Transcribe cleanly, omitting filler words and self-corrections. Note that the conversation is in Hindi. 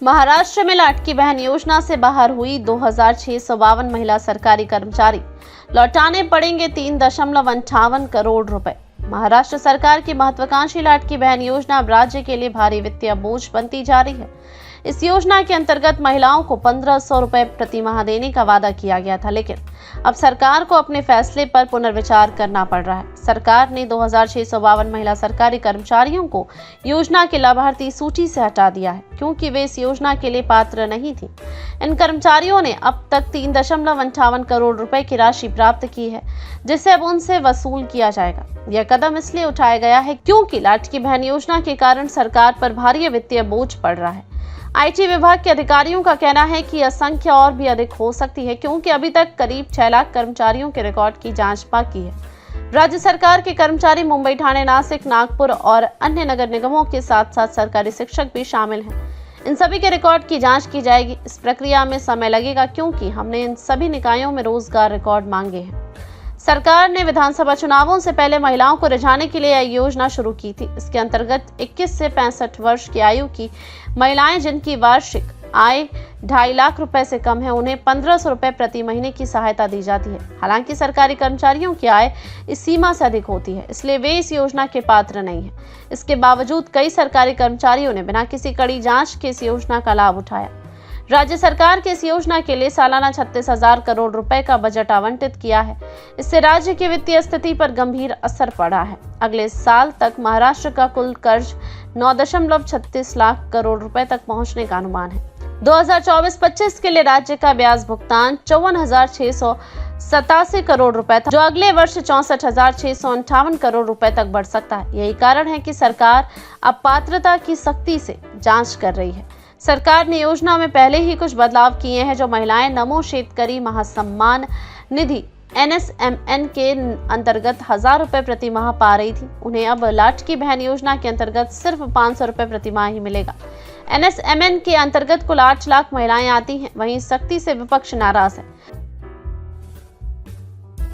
महाराष्ट्र में लाडकी बहन योजना से बाहर हुई 2652 महिला सरकारी कर्मचारी, लौटाने पड़ेंगे 3.58 करोड़ रुपए। महाराष्ट्र सरकार की महत्वाकांक्षी लाडकी बहन योजना अब राज्य के लिए भारी वित्तीय बोझ बनती जा रही है। इस योजना के अंतर्गत महिलाओं को 1500 रुपए प्रति माह देने का वादा किया गया था, लेकिन अब सरकार को अपने फैसले पर पुनर्विचार करना पड़ रहा है। सरकार ने 2652 महिला सरकारी कर्मचारियों को योजना के लाभार्थी सूची से हटा दिया है, क्योंकि वे इस योजना के लिए पात्र नहीं थी। इन कर्मचारियों ने अब तक 3.58 करोड़ रुपए की राशि प्राप्त की है, जिसे अब उनसे वसूल किया जाएगा। यह कदम इसलिए उठाया गया है क्योंकि लाडकी बहन योजना के कारण सरकार पर भारी वित्तीय बोझ पड़ रहा है। आईटी विभाग के अधिकारियों का कहना है कि यह संख्या और भी अधिक हो सकती है, क्योंकि अभी तक करीब 6 लाख कर्मचारियों के रिकॉर्ड की जांच बाकी है। राज्य सरकार के कर्मचारी मुंबई, ठाणे, नासिक, नागपुर और अन्य नगर निगमों के साथ साथ सरकारी शिक्षक भी शामिल हैं। इन सभी के रिकॉर्ड की जांच की जाएगी। इस प्रक्रिया में समय लगेगा, क्योंकि हमने इन सभी निकायों में रोजगार रिकॉर्ड मांगे हैं। सरकार ने विधानसभा चुनावों से पहले महिलाओं को रिझाने के लिए यह योजना शुरू की थी। इसके अंतर्गत 21 से 65 वर्ष की आयु की महिलाएं जिनकी वार्षिक आय 2.5 लाख रुपए से कम है, उन्हें 1500 रुपए प्रति महीने की सहायता दी जाती है। हालांकि सरकारी कर्मचारियों की आय इस सीमा से अधिक होती है, इसलिए वे इस योजना के पात्र नहीं है। इसके बावजूद कई सरकारी कर्मचारियों ने बिना किसी कड़ी जांच के इस योजना का लाभ उठाया। राज्य सरकार के इस योजना के लिए सालाना 36,000 करोड़ रुपए का बजट आवंटित किया है। इससे राज्य की वित्तीय स्थिति पर गंभीर असर पड़ा है। अगले साल तक महाराष्ट्र का कुल कर्ज 9.36 लाख करोड़ रुपए तक पहुंचने का अनुमान है। 2024-25 के लिए राज्य का ब्याज भुगतान 54,687 करोड़ रुपए था, जो अगले वर्ष 64,658 करोड़ रुपए तक बढ़ सकता है। यही कारण है कि सरकार अब पात्रता की सख्ती से जांच कर रही है। सरकार ने योजना में पहले ही कुछ बदलाव किए हैं। जो महिलाएं नमो शेतकरी महासम्मान निधि NSMN के अंतर्गत 1000 रुपए प्रति माह पा रही थी, उन्हें अब लाडकी बहन योजना के अंतर्गत सिर्फ 500 रुपए प्रति माह ही मिलेगा। NSMN के अंतर्गत कुल 8 लाख महिलाएं आती हैं। वहीं सख्ती से विपक्ष नाराज है।